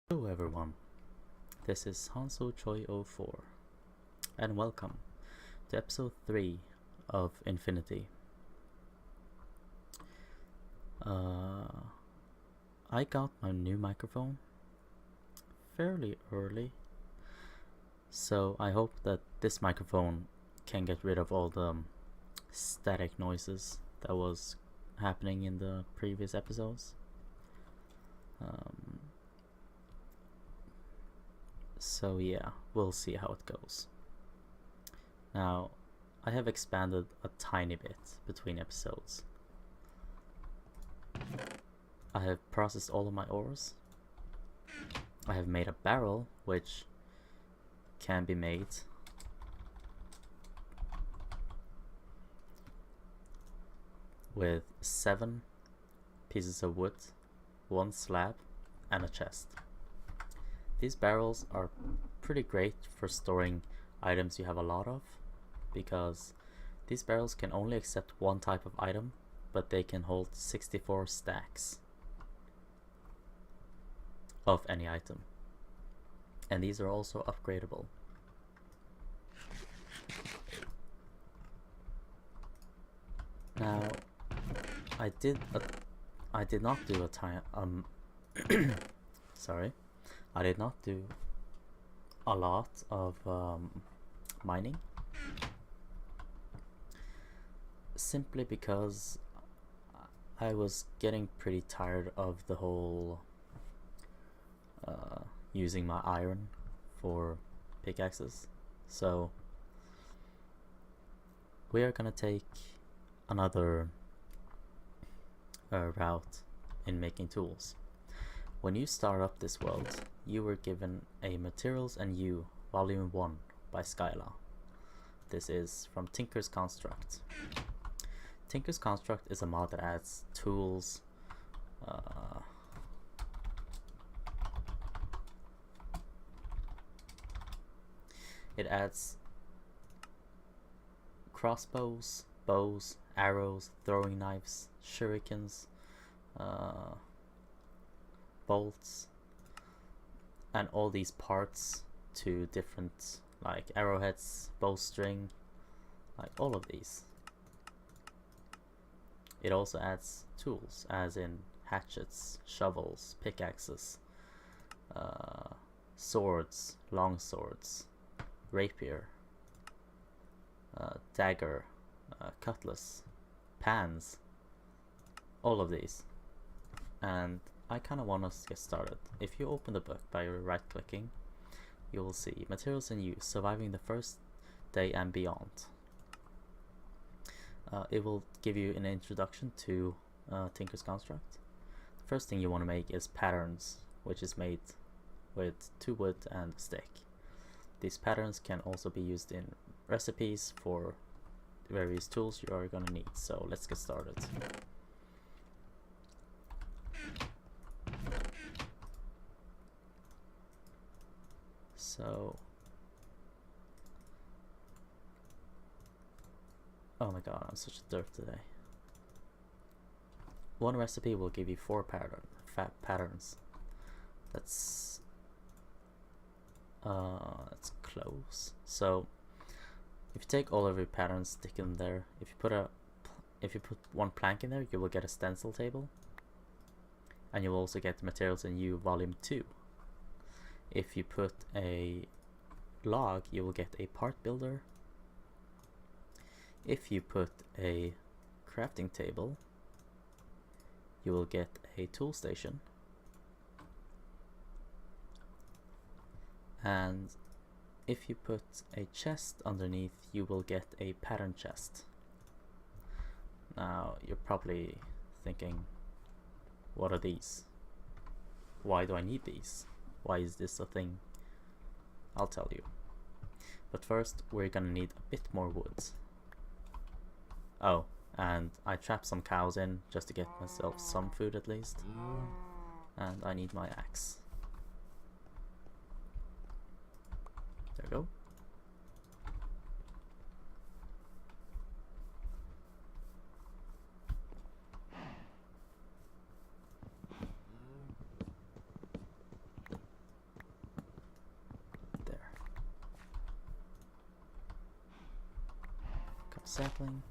Hello everyone, this is Hanso Choi04 and welcome to episode 3 of Infinity. I got my new microphone fairly early, so I hope that this microphone can get rid of all the static noises that was happening in the previous episodes. So yeah, we'll see how it goes. Now, I have expanded a tiny bit between episodes. I have processed all of my ores. I have made a barrel, which can be made with 7 pieces of wood, 1 slab, and a chest. These barrels are pretty great for storing items you have a lot of, because these barrels can only accept one type of item, but they can hold 64 stacks of any item. And these are also upgradable. Now, I did not do a time sorry. I did not do a lot of mining, simply because I was getting pretty tired of the whole using my iron for pickaxes. So we are gonna take another route in making tools. When you start up this world, you were given a Materials and You Volume 1 by Skyla. This is from Tinker's Construct. Tinker's Construct is a mod that adds tools, it adds crossbows, bows, arrows, throwing knives, shurikens, bolts, and all these parts to different, like arrowheads, bowstring, like all of these. It also adds tools, as in hatchets, shovels, pickaxes, swords, long swords, rapier, dagger, cutlass, pans, all of these. And I kind of want us to get started. If you open the book by right clicking, you will see Materials and You, Surviving the First Day and Beyond. It will give you an introduction to Tinker's Construct. The first thing you want to make is patterns, which is made with 2 wood and a stick. These patterns can also be used in recipes for various tools you are going to need. So let's get started. So, oh my god, I'm such a derp today. One recipe will give you 4 patterns. That's close. So if you take all of your patterns, stick them there. If you put 1 plank in there, you will get a stencil table, and you will also get Materials and You Volume 2. If you put a log, you will get a part builder. If you put a crafting table, you will get a tool station. And if you put a chest underneath, you will get a pattern chest. Now, you're probably thinking, what are these? Why do I need these? Why is this a thing? I'll tell you. But first, we're gonna need a bit more wood. Oh, and I trapped some cows in just to get myself some food at least. And I need my axe. There we go. sapling.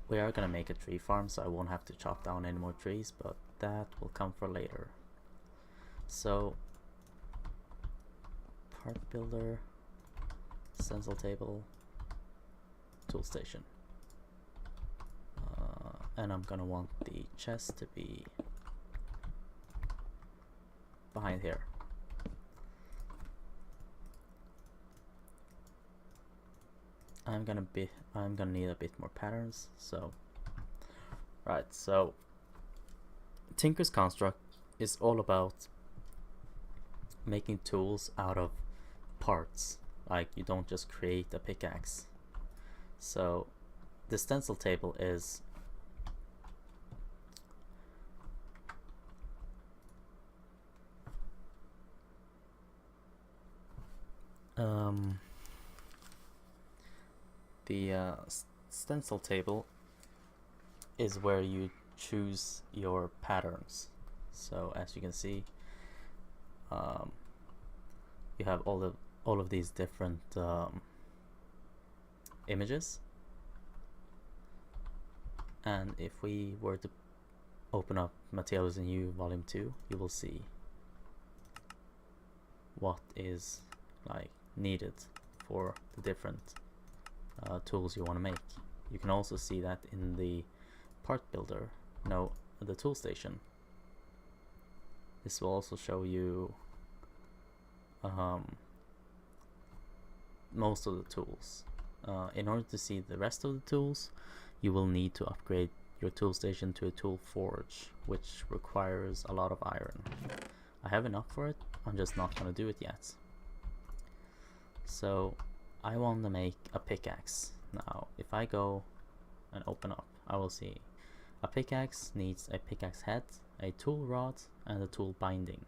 We are gonna make a tree farm, so I won't have to chop down any more trees, but that will come for later. So, part builder, stencil table, tool station. And I'm gonna want the chest to be behind here. I'm gonna need a bit more patterns. So, right. So, Tinker's Construct is all about making tools out of parts. Like, you don't just create a pickaxe. So, the stencil table is the stencil table is where you choose your patterns. So as you can see, you have all of these different images, and if we were to open up Materials in You Volume 2, you will see what is like needed for the different tools you want to make. You can also see that in the part builder, the tool station. This will also show you most of the tools. In order to see the rest of the tools, you will need to upgrade your tool station to a tool forge, which requires a lot of iron. I have enough for it, I'm just not going to do it yet. So I want to make a pickaxe. Now if I go and open up, I will see a pickaxe needs a pickaxe head, a tool rod, and a tool binding.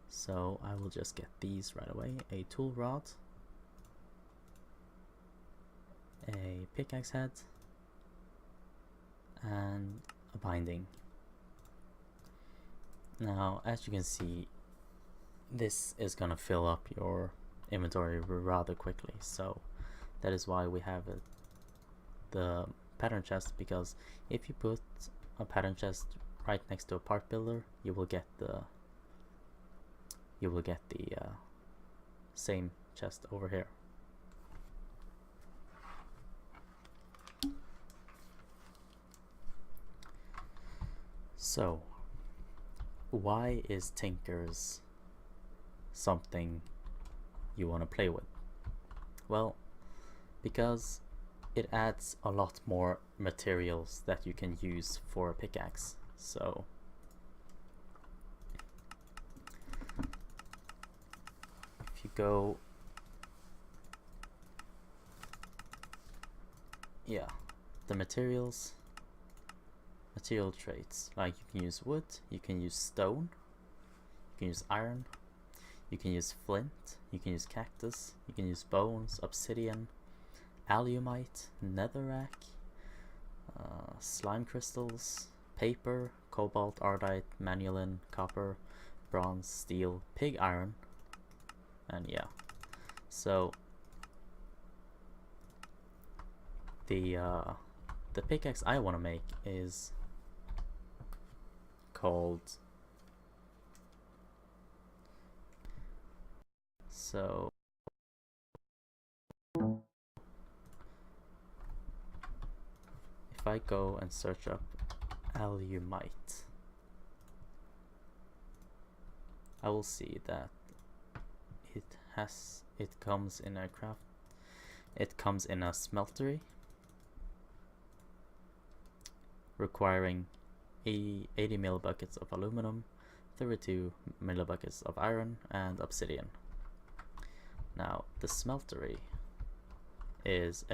So I will just get these right away. A tool rod, a pickaxe head, and a binding. Now as you can see, this is gonna fill up your inventory rather quickly, so that is why we have the pattern chest, because if you put a pattern chest right next to a part builder, you will get the same chest over here. So why is Tinker's something you want to play with? Well, because it adds a lot more materials that you can use for a pickaxe. So if you go, the material traits, like you can use wood, you can use stone, you can use iron, you can use flint, you can use cactus, you can use bones, obsidian, alumite, netherrack, slime crystals, paper, cobalt, ardite, manulin, copper, bronze, steel, pig iron, and yeah. So the pickaxe I want to make is called, so if I go and search up alumite, I will see that it comes in a smeltery requiring 80 millibuckets of aluminum, 32 millibuckets of iron, and obsidian. Now the smeltery is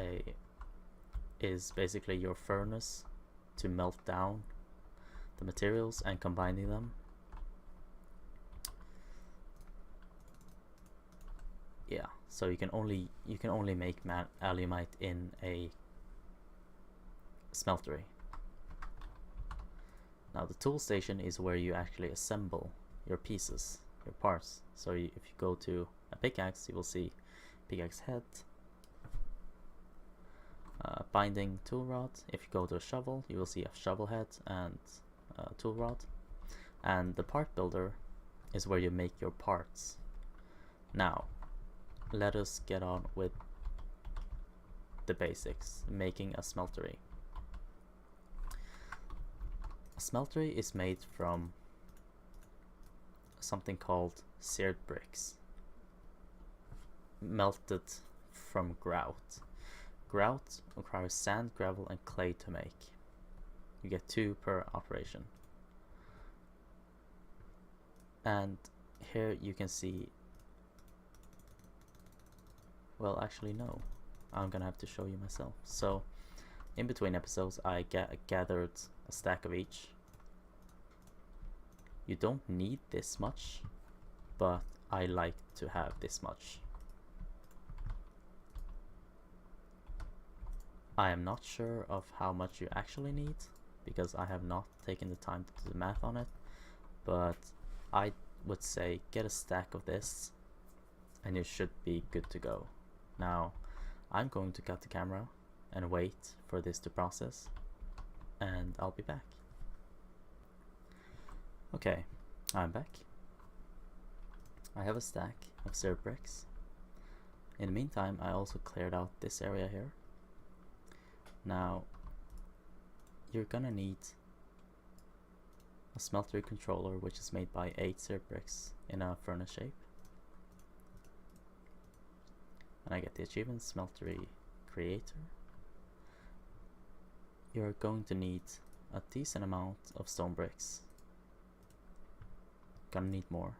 basically your furnace to melt down the materials and combining them. Yeah, so you can only make alumite in a smeltery. Now the tool station is where you actually assemble your pieces, your parts. So if you go to a pickaxe, you will see pickaxe head, binding tool rod. If you go to a shovel, you will see a shovel head and tool rod. And the part builder is where you make your parts. Now, let us get on with the basics, making a smeltery. A smeltery is made from something called seared bricks, melted from grout. Grout requires sand, gravel and clay to make. You get 2 per operation. And here you can see, well, actually no, I'm gonna have to show you myself. So in between episodes I gathered a stack of each. You don't need this much, but I like to have this much. I am not sure of how much you actually need, because I have not taken the time to do the math on it, but I would say get a stack of this and you should be good to go. Now I'm going to cut the camera and wait for this to process, and I'll be back. Okay, I'm back. I have a stack of seared bricks. In the meantime, I also cleared out this area here. Now you're gonna need a smeltery controller, which is made by 8 seared bricks in a furnace shape. And I get the achievement smeltery creator. You're going to need a decent amount of stone bricks. Gonna need more.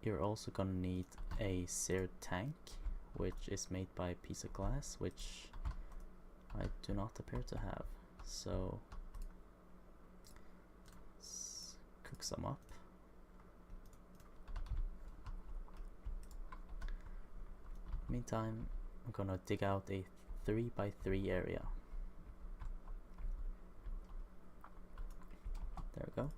You're also gonna need a seared tank, which is made by a piece of glass, which I do not appear to have. So let's cook some up. Meantime, I'm gonna dig out a 3x3 area. There we go.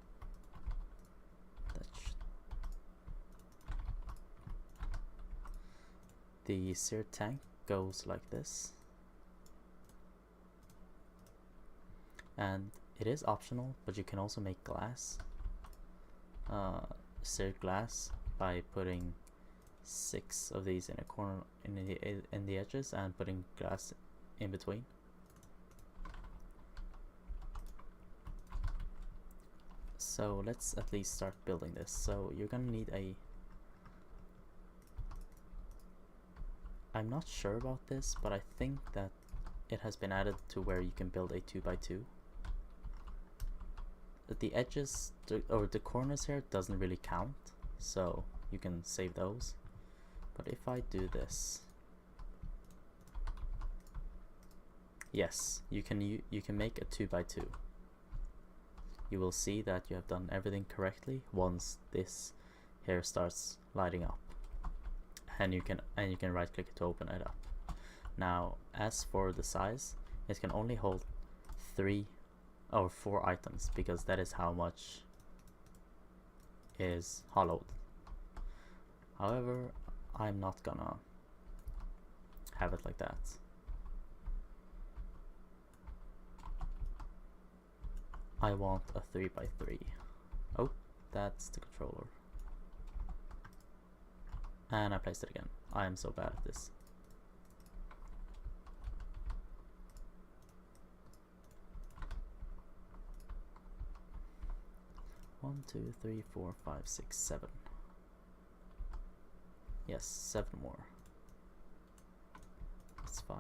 The seared tank goes like this, and it is optional, but you can also make glass, seared glass, by putting 6 of these in a corner in the edges and putting glass in between. So let's at least start building this. So you're gonna need a, I'm not sure about this, but I think that it has been added to where you can build a 2x2. The edges or the corners here doesn't really count, so you can save those. But if I do this, yes, you can make a 2x2. You will see that you have done everything correctly once this here starts lighting up, and you can right click to open it up. Now as for the size, it can only hold 3 or 4 items, because that is how much is hollowed. However, I'm not gonna have it like that. I want a 3x3. Oh, that's the controller. And I placed it again. I am so bad at this. One, two, three, four, five, six, 7. Yes, 7 more. That's 5.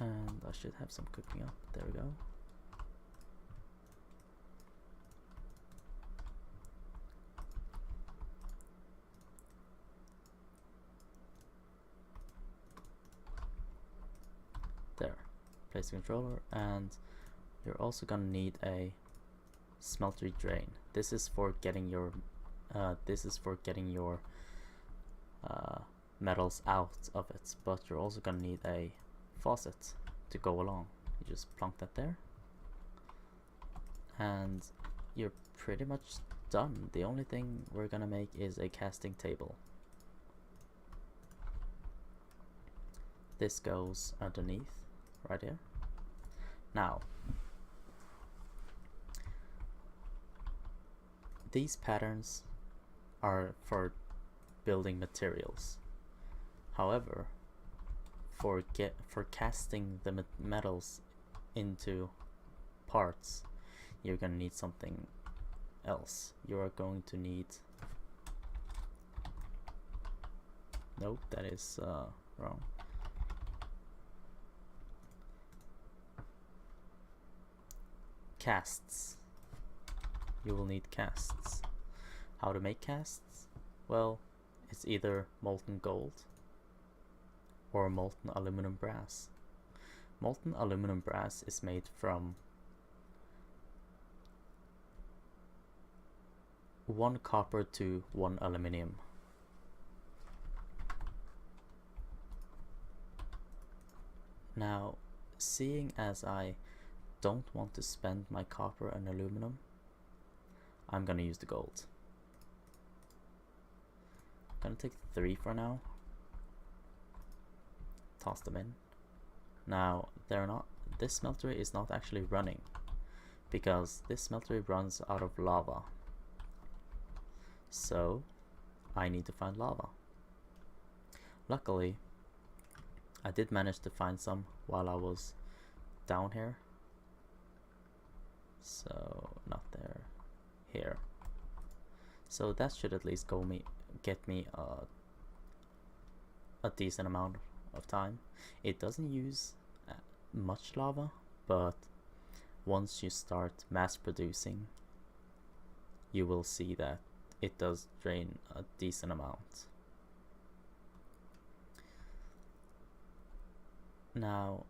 And I should have some cooking up. There we go. There. Place the controller, and you're also gonna need a smeltery drain. This is for getting your metals out of it, but you're also gonna need a faucet to go along. You just plonk that there, and you're pretty much done. The only thing we're gonna make is a casting table. This goes underneath, right here. Now, these patterns are for building materials. However, for casting the metals into parts, you're gonna need something else. You are going to need, nope, that is wrong. Casts. You will need casts. How to make casts? Well, it's either molten gold or molten aluminum brass. Molten aluminum brass is made from 1 copper to 1 aluminium. Now, seeing as I don't want to spend my copper and aluminum, I'm gonna use the gold. I'm gonna take 3 for now. Toss them in. Now, this smeltery is not actually running because this smeltery runs out of lava. So, I need to find lava. Luckily, I did manage to find some while I was down here. So, not there, here. So that should at least get me a decent amount of time. It doesn't use much lava, but once you start mass producing, you will see that it does drain a decent amount. Now,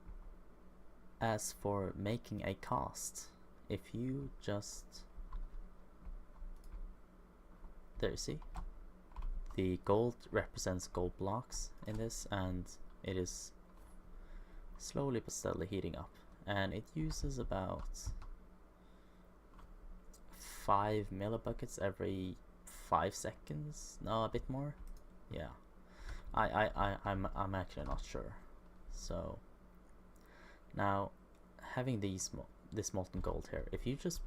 as for making a cast, if you just, there you see, the gold represents gold blocks in this, and it is slowly but steadily heating up, and it uses about 5 millibuckets every 5 seconds. No, a bit more. Yeah, I'm actually not sure. So now, having this molten gold here, if you just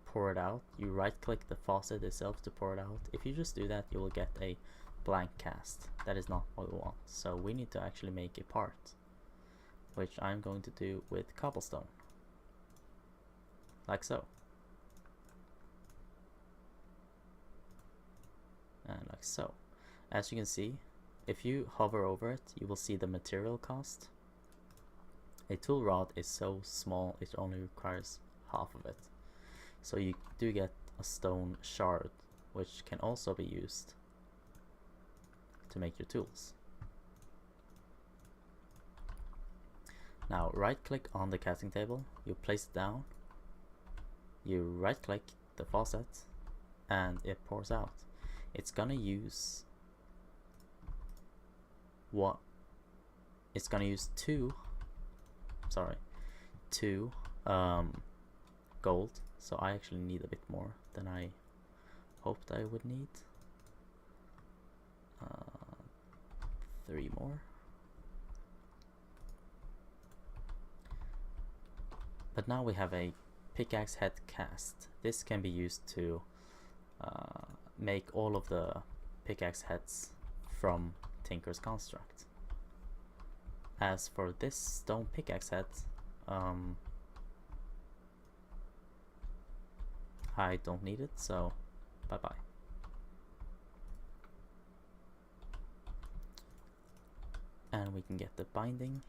pour it out, you right click the faucet itself to pour it out. If you just do that, you will get a blank cast. That is not what we want. So we need to actually make a part, which I'm going to do with cobblestone, like so, and like so. As you can see, if you hover over it, you will see the material cost. A tool rod is so small, it only requires half of it. So you do get a stone shard, which can also be used to make your tools. Now right click on the casting table, you place it down, you right click the faucet, and it pours out. It's gonna use what? It's gonna use two gold, so I actually need a bit more than I hoped I would need. 3 more. But now we have a pickaxe head cast. This can be used to make all of the pickaxe heads from Tinker's Construct. As for this stone pickaxe head, I don't need it, so bye bye. And we can get the binding.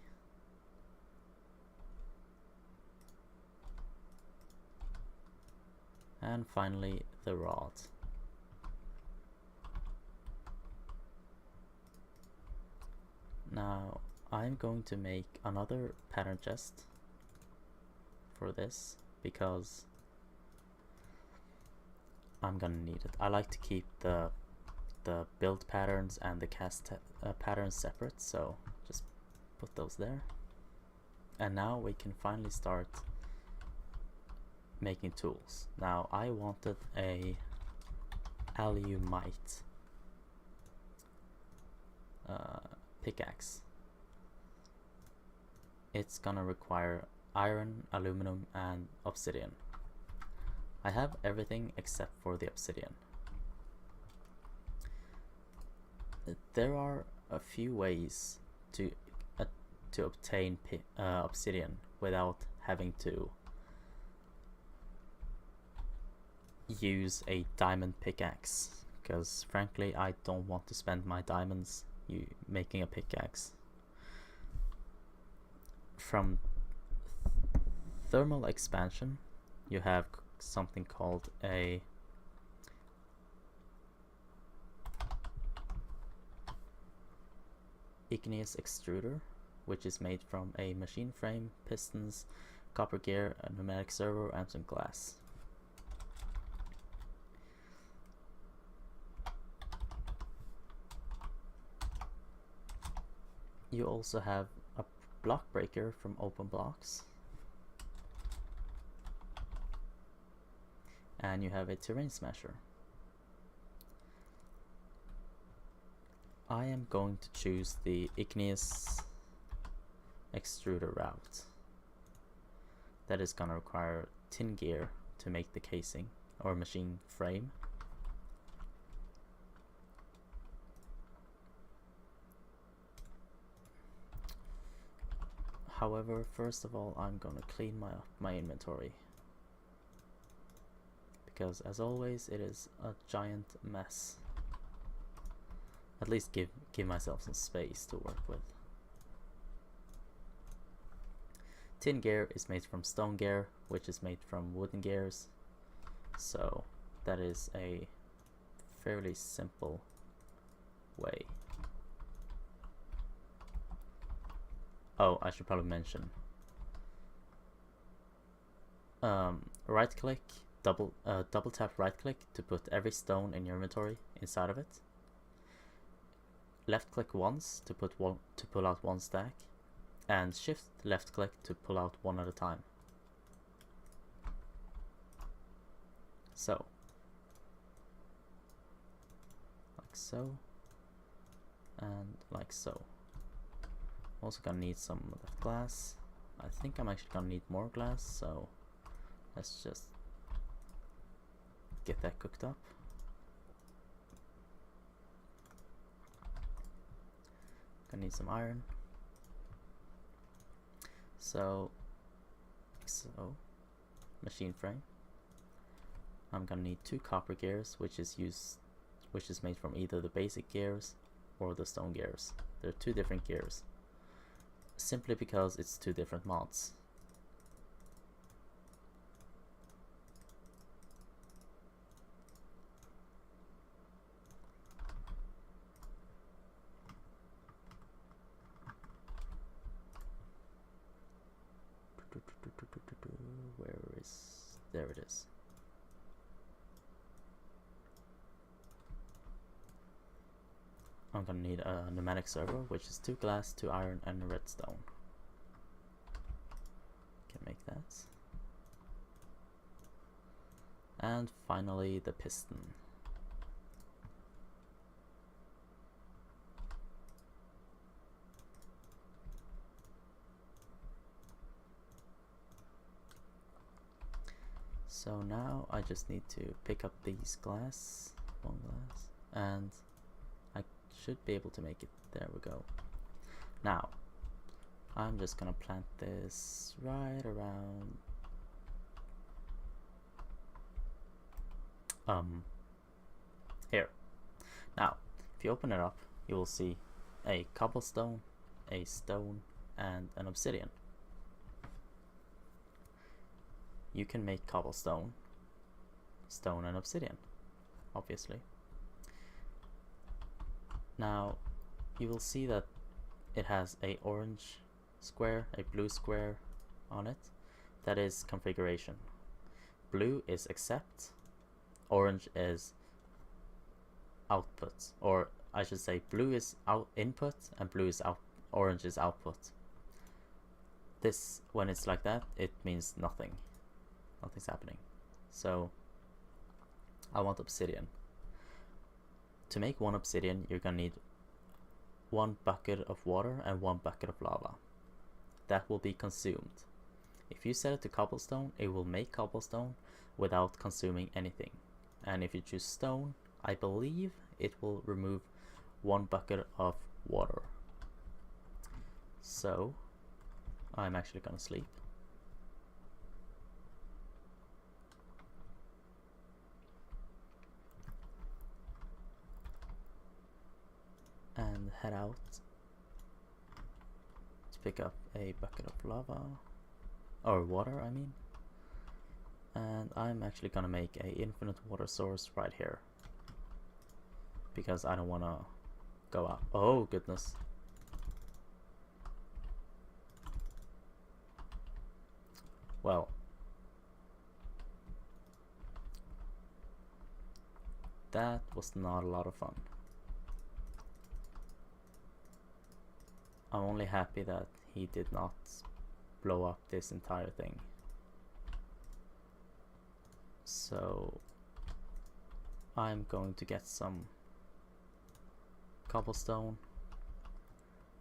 And finally the rod. Now I'm going to make another pattern chest for this because I'm gonna need it. I like to keep the build patterns and the cast patterns separate, so just put those there. And now we can finally start making tools. Now I wanted a alumite pickaxe. It's gonna require iron, aluminum, and obsidian. I have everything except for the obsidian. There are a few ways to obtain obsidian without having to use a diamond pickaxe, because frankly I don't want to spend my diamonds making a pickaxe. From thermal expansion you have something called a igneous extruder, which is made from a machine frame, pistons, copper gear, a pneumatic servo, and some glass. You also have a block breaker from Open Blocks, and you have a terrain smasher. I am going to choose the igneous extruder route. That is gonna require tin gear to make the casing or machine frame. However, first of all, I'm gonna clean my inventory, because as always it is a giant mess. At least give myself some space to work with. Tin gear is made from stone gear, which is made from wooden gears, so that is a fairly simple way. Oh, I should probably mention, right click, double tap right click to put every stone in your inventory inside of it. Left click once to pull out one stack, and shift left click to pull out one at a time. So, like so, and like so. I'm also gonna need some of that glass. I think I'm actually gonna need more glass, so let's just get that cooked up. Gonna need some iron. So machine frame. I'm gonna need 2 copper gears, which is made from either the basic gears or the stone gears. There are 2 different gears, simply because it's 2 different mods. There it is. I'm gonna need a pneumatic servo, which is 2 glass, 2 iron, and a redstone. Can make that. And finally the piston. So now I just need to pick up these one glass, and I should be able to make it. There we go. Now I'm just gonna plant this right around here. Now if you open it up, you will see a cobblestone, a stone, and an obsidian. You can make cobblestone, stone, and obsidian, obviously. Now you will see that it has a orange square, a blue square on it. That is configuration. Blue is accept, orange is output, or I should say blue is input and orange is output. This, when it's like that, it means nothing. nothing's happening. So I want obsidian. To make 1 obsidian, you're gonna need 1 bucket of water and 1 bucket of lava. That will be consumed. If you set it to cobblestone, it will make cobblestone without consuming anything. And if you choose stone, I believe it will remove 1 bucket of water. So I'm actually gonna sleep. And head out to pick up a bucket of lava, or water I mean. And I'm actually gonna make a infinite water source right here, because I don't wanna go out. Oh goodness. Well, that was not a lot of fun. I'm only happy that he did not blow up this entire thing. So I'm going to get some cobblestone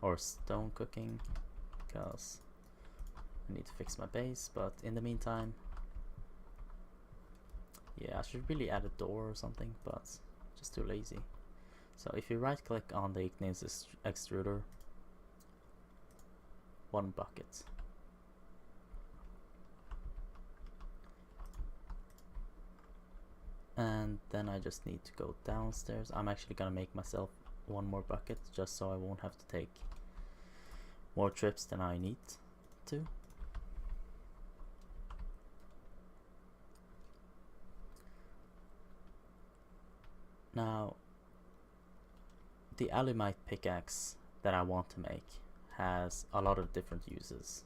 or stone cooking, because I need to fix my base. But in the meantime, yeah, I should really add a door or something, but just too lazy. So if you right click on the igneous extruder, 1 bucket. And then I just need to go downstairs. I'm actually gonna make myself 1 more bucket, just so I won't have to take more trips than I need to. Now, the alumite pickaxe that I want to make has a lot of different uses.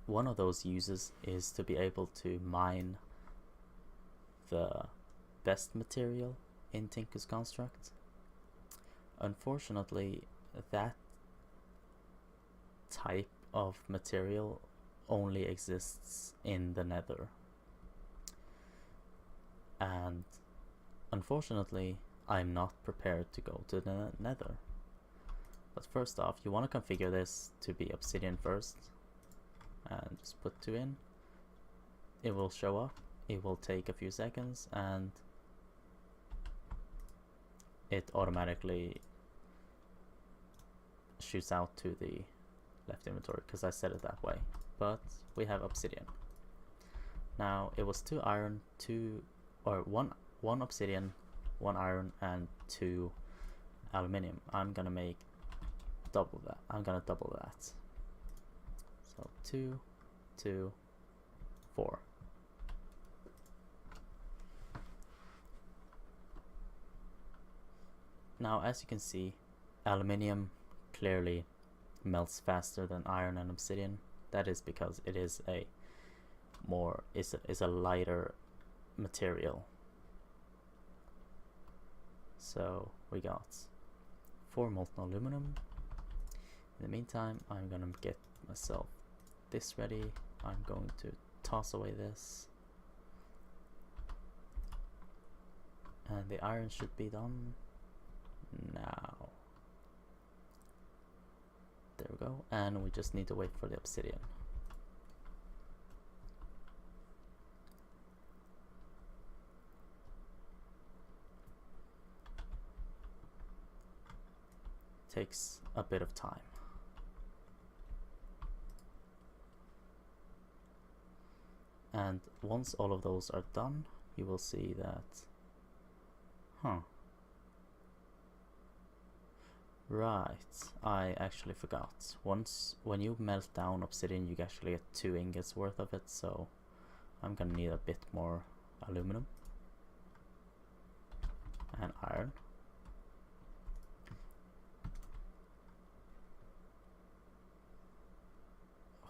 One of those uses is to be able to mine the best material in Tinker's Construct. Unfortunately, that type of material only exists in the Nether. And unfortunately, I'm not prepared to go to the Nether. But first off, you want to configure this to be obsidian first, and just put 2 in. It will show up. It will take a few seconds, and it automatically shoots out to the left inventory, because I set it that way. But we have obsidian. Now it was 2 iron, 1 obsidian, 1 iron, and 2 aluminium. I'm gonna make double that. I'm gonna double that. So 2, 2, 4. Now, as you can see, aluminium clearly melts faster than iron and obsidian. That is because it is a lighter material. So we got 4 molten aluminum. In the meantime, I'm gonna get myself this ready. I'm going to toss away this, and the iron should be done now. There we go, and we just need to wait for the obsidian. Takes a bit of time. And once all of those are done, you will see that, right, I actually forgot. When you melt down obsidian, you actually get 2 ingots worth of it, so I'm gonna need a bit more aluminum and iron.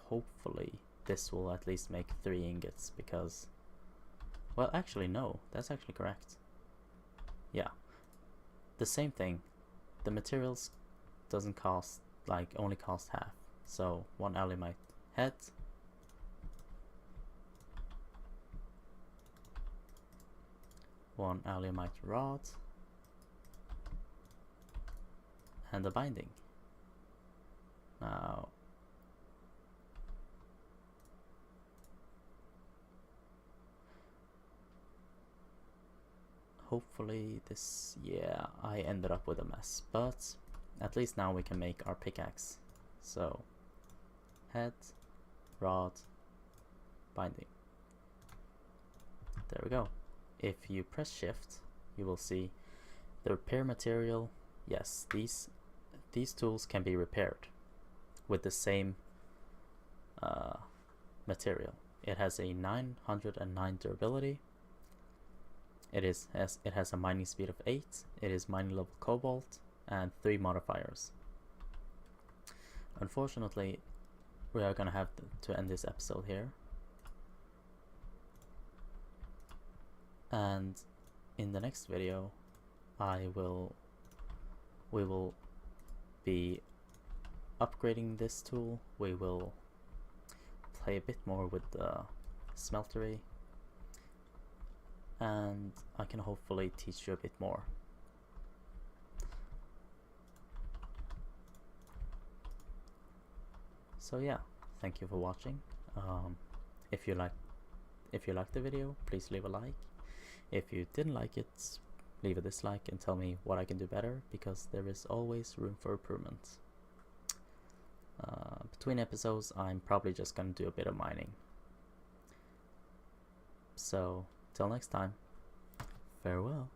Hopefully this will at least make 3 ingots, because, well, actually no, that's actually correct. Yeah, the same thing. The materials doesn't cost, like, only cost half. So 1 alumite head one alumite rod, and a binding. Now, hopefully this, yeah, I ended up with a mess, but at least now we can make our pickaxe. So, head, rod, binding. There we go. If you press shift, you will see the repair material. Yes, these tools can be repaired with the same material. It has a 909 durability. It has a mining speed of 8. It is mining level cobalt and 3 modifiers. Unfortunately, we are gonna have to end this episode here. And in the next video, we will be upgrading this tool. We will play a bit more with the smeltery, and I can hopefully teach you a bit more. So yeah, thank you for watching. If you liked the video, please leave a like. If you didn't like it, leave a dislike and tell me what I can do better, because there is always room for improvement. Between episodes, I'm probably just gonna do a bit of mining. So, till next time, farewell.